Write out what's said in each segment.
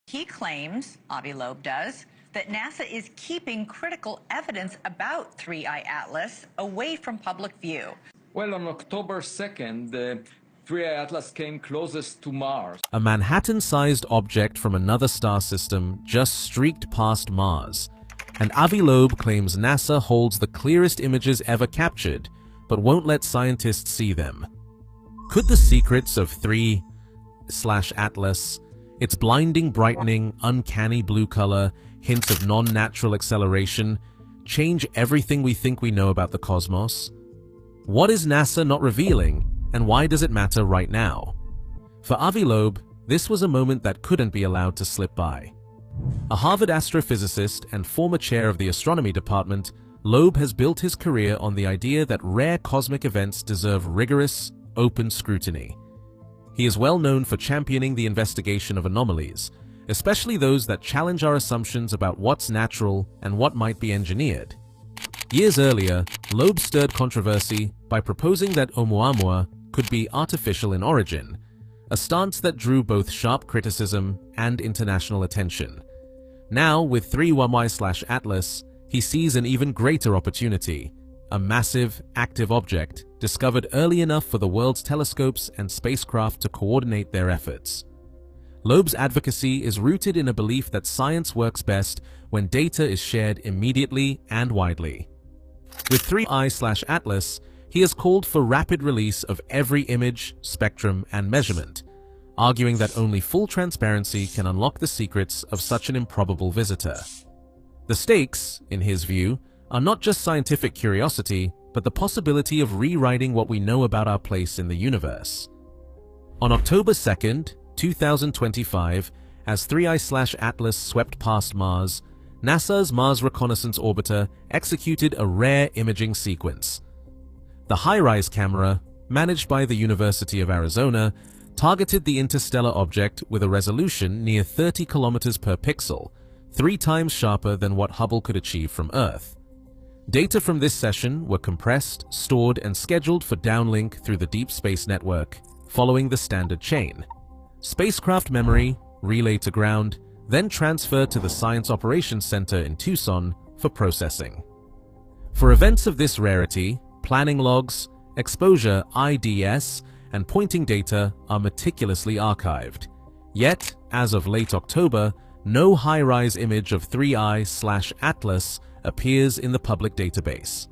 He claims, Avi Loeb does, that NASA is keeping critical evidence about 3I Atlas away from public view. Well, on October 2nd, the 3I Atlas came closest to Mars. A Manhattan-sized object from another star system just streaked past Mars, and Avi Loeb claims NASA holds the clearest images ever captured, but won't let scientists see them. Could the secrets of 3/Atlas, its blinding brightening, uncanny blue color, hints of non-natural acceleration, change everything we think we know about the cosmos? What is NASA not revealing, and why does it matter right now? For Avi Loeb, this was a moment that couldn't be allowed to slip by. A Harvard astrophysicist and former chair of the astronomy department, Loeb has built his career on the idea that rare cosmic events deserve rigorous, open scrutiny. He is well known for championing the investigation of anomalies, especially those that challenge our assumptions about what's natural and what might be engineered. Years earlier, Loeb stirred controversy by proposing that Oumuamua could be artificial in origin, a stance that drew both sharp criticism and international attention. Now, with 3I/Atlas, he sees an even greater opportunity, a massive, active object discovered early enough for the world's telescopes and spacecraft to coordinate their efforts. Loeb's advocacy is rooted in a belief that science works best when data is shared immediately and widely. With 3I/Atlas, he has called for rapid release of every image, spectrum, and measurement, arguing that only full transparency can unlock the secrets of such an improbable visitor. The stakes, in his view, are not just scientific curiosity, but the possibility of rewriting what we know about our place in the universe. On October 2nd, 2025, as 3I/Atlas swept past Mars, NASA's Mars Reconnaissance Orbiter executed a rare imaging sequence. The HiRISE camera, managed by the University of Arizona, targeted the interstellar object with a resolution near 30 kilometers per pixel, 3 times sharper than what Hubble could achieve from Earth. Data from this session were compressed, stored, and scheduled for downlink through the Deep Space Network, following the standard chain. Spacecraft memory, relayed to ground, then transferred to the Science Operations Center in Tucson for processing. For events of this rarity, planning logs, exposure IDS, and pointing data are meticulously archived. Yet, as of late October, no high-rise image of 3I/Atlas appears in the public database.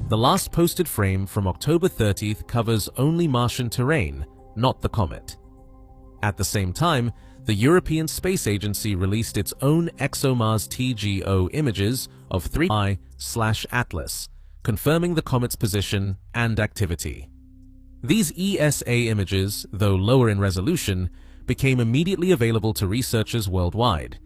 The last posted frame from October 30th covers only Martian terrain, not the comet. At the same time, the European Space Agency released its own ExoMars TGO images of 3I/Atlas, confirming the comet's position and activity. These ESA images, though lower in resolution, became immediately available to researchers worldwide.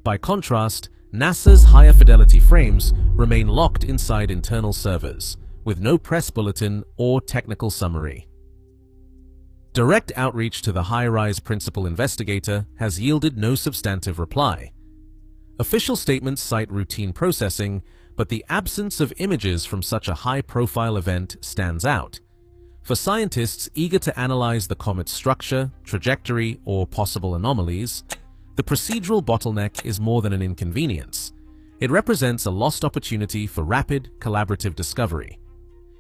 By contrast, NASA's higher fidelity frames remain locked inside internal servers, with no press bulletin or technical summary. Direct outreach to the HiRISE principal investigator has yielded no substantive reply. Official statements cite routine processing, but the absence of images from such a high-profile event stands out. For scientists eager to analyze the comet's structure, trajectory, or possible anomalies, the procedural bottleneck is more than an inconvenience. It represents a lost opportunity for rapid, collaborative discovery.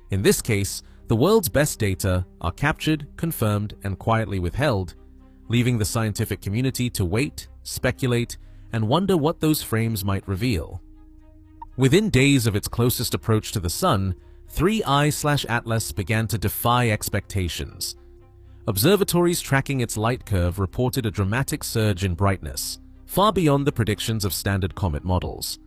In this case, the world's best data are captured, confirmed, and quietly withheld, leaving the scientific community to wait, speculate, and wonder what those frames might reveal. Within days of its closest approach to the Sun, 3I/Atlas began to defy expectations. Observatories tracking its light curve reported a dramatic surge in brightness, far beyond the predictions of standard comet models.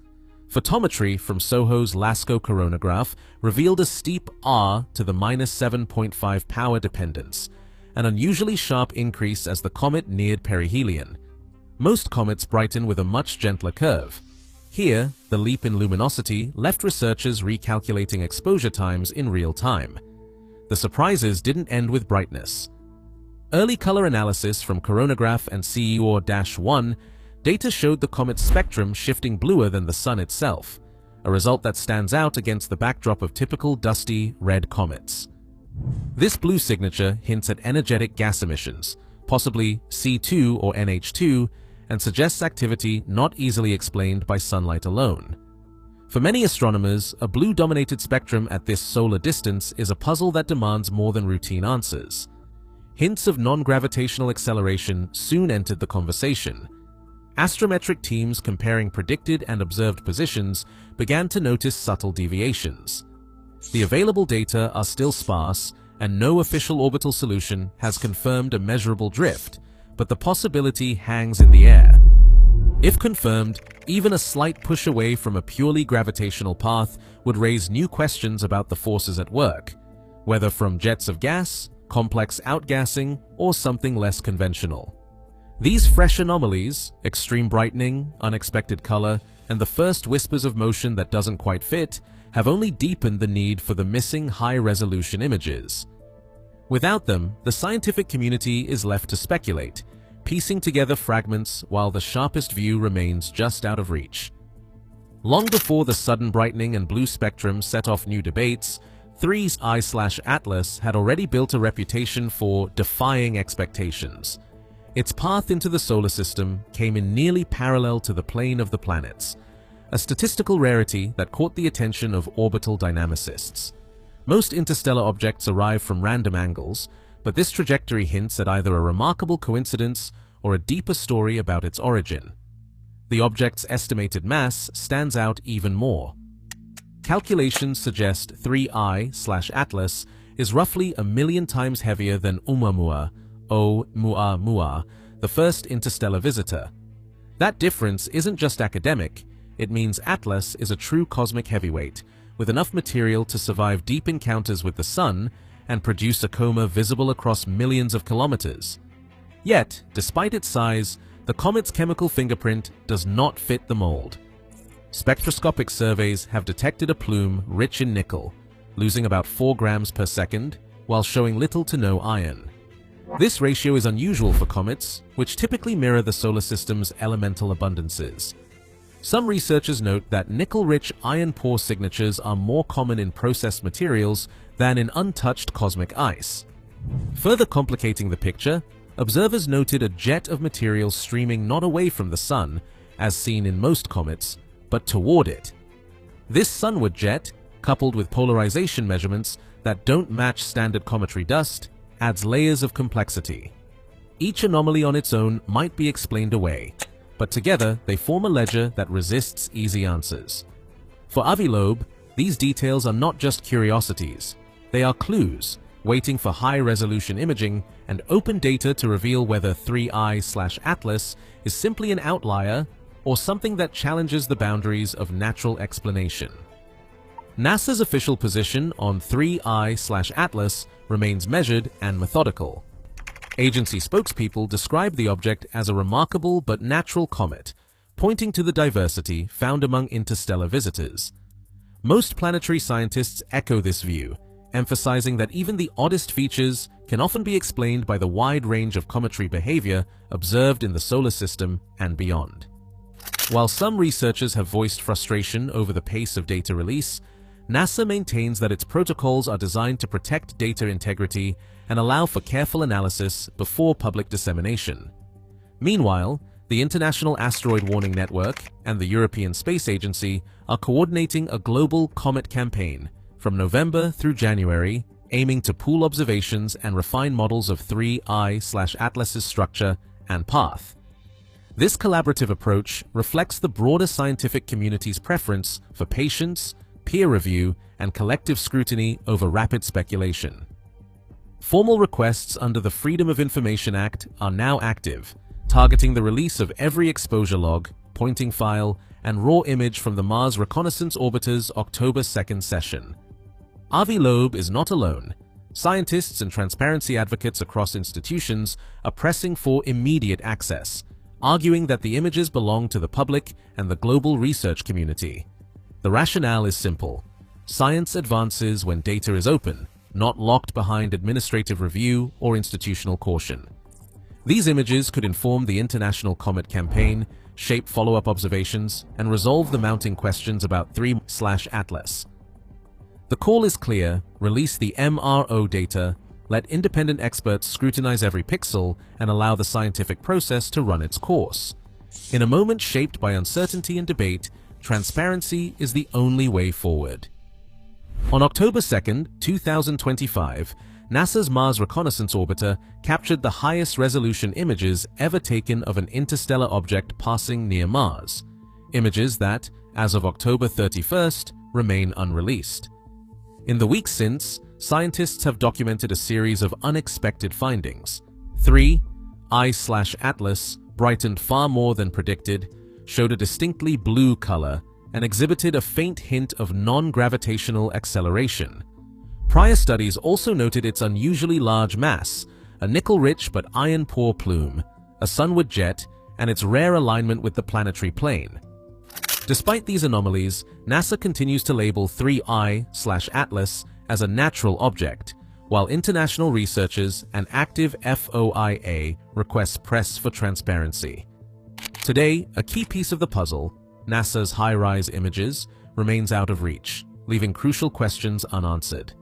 Photometry from SOHO's LASCO coronagraph revealed a steep R to the -7.5 power dependence, an unusually sharp increase as the comet neared perihelion. Most comets brighten with a much gentler curve. Here, the leap in luminosity left researchers recalculating exposure times in real time. The surprises didn't end with brightness. Early color analysis from coronagraph and CEOR-1 data showed the comet's spectrum shifting bluer than the Sun itself, a result that stands out against the backdrop of typical dusty, red comets. This blue signature hints at energetic gas emissions, possibly C2 or NH2, and suggests activity not easily explained by sunlight alone. For many astronomers, a blue-dominated spectrum at this solar distance is a puzzle that demands more than routine answers. Hints of non-gravitational acceleration soon entered the conversation. Astrometric teams comparing predicted and observed positions began to notice subtle deviations. The available data are still sparse, and no official orbital solution has confirmed a measurable drift, but the possibility hangs in the air. If confirmed, even a slight push away from a purely gravitational path would raise new questions about the forces at work, whether from jets of gas, complex outgassing, or something less conventional. These fresh anomalies, extreme brightening, unexpected color, and the first whispers of motion that doesn't quite fit, have only deepened the need for the missing high-resolution images. Without them, the scientific community is left to speculate, piecing together fragments while the sharpest view remains just out of reach. Long before the sudden brightening and blue spectrum set off new debates, 3I/Atlas had already built a reputation for defying expectations. Its path into the solar system came in nearly parallel to the plane of the planets, a statistical rarity that caught the attention of orbital dynamicists. Most interstellar objects arrive from random angles, but this trajectory hints at either a remarkable coincidence or a deeper story about its origin. The object's estimated mass stands out even more. Calculations suggest 3I/Atlas is roughly 1,000,000 times heavier than Oumuamua, Oumuamua, the first interstellar visitor. That difference isn't just academic, it means Atlas is a true cosmic heavyweight, with enough material to survive deep encounters with the Sun and produce a coma visible across millions of kilometers. Yet, despite its size, the comet's chemical fingerprint does not fit the mold. Spectroscopic surveys have detected a plume rich in nickel, losing about 4 grams per second, while showing little to no iron. This ratio is unusual for comets, which typically mirror the solar system's elemental abundances. Some researchers note that nickel-rich iron pore signatures are more common in processed materials than in untouched cosmic ice. Further complicating the picture, observers noted a jet of material streaming not away from the Sun, as seen in most comets, but toward it. This sunward jet, coupled with polarization measurements that don't match standard cometary dust, adds layers of complexity. Each anomaly on its own might be explained away, but together they form a ledger that resists easy answers. For Avi Loeb, these details are not just curiosities, they are clues, waiting for high-resolution imaging and open data to reveal whether 3I/Atlas is simply an outlier or something that challenges the boundaries of natural explanation. NASA's official position on 3I/Atlas remains measured and methodical. Agency spokespeople describe the object as a remarkable but natural comet, pointing to the diversity found among interstellar visitors. Most planetary scientists echo this view, emphasizing that even the oddest features can often be explained by the wide range of cometary behavior observed in the solar system and beyond. While some researchers have voiced frustration over the pace of data release, NASA maintains that its protocols are designed to protect data integrity and allow for careful analysis before public dissemination. Meanwhile, the International Asteroid Warning Network and the European Space Agency are coordinating a global comet campaign from November through January, aiming to pool observations and refine models of 3I/Atlas's structure and path. This collaborative approach reflects the broader scientific community's preference for patience, peer review, and collective scrutiny over rapid speculation. Formal requests under the Freedom of Information Act are now active, targeting the release of every exposure log, pointing file, and raw image from the Mars Reconnaissance Orbiter's October 2nd session. Avi Loeb is not alone. Scientists and transparency advocates across institutions are pressing for immediate access, arguing that the images belong to the public and the global research community. The rationale is simple. Science advances when data is open, not locked behind administrative review or institutional caution. These images could inform the International Comet Campaign, shape follow-up observations, and resolve the mounting questions about 3I/Atlas. The call is clear: release the MRO data, let independent experts scrutinize every pixel, and allow the scientific process to run its course. In a moment shaped by uncertainty and debate, transparency is the only way forward. On October 2, 2025, NASA's Mars Reconnaissance Orbiter captured the highest resolution images ever taken of an interstellar object passing near Mars, images that, as of October 31st, remain unreleased. In the weeks since, scientists have documented a series of unexpected findings. 3. I/Atlas brightened far more than predicted, showed a distinctly blue color, and exhibited a faint hint of non-gravitational acceleration. Prior studies also noted its unusually large mass, a nickel-rich but iron-poor plume, a sunward jet, and its rare alignment with the planetary plane. Despite these anomalies, NASA continues to label 3I/Atlas as a natural object, while international researchers and active FOIA request press for transparency. Today, a key piece of the puzzle, NASA's high-rise images, remains out of reach, leaving crucial questions unanswered.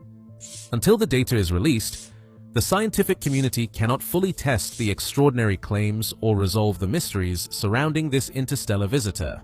Until the data is released, the scientific community cannot fully test the extraordinary claims or resolve the mysteries surrounding this interstellar visitor.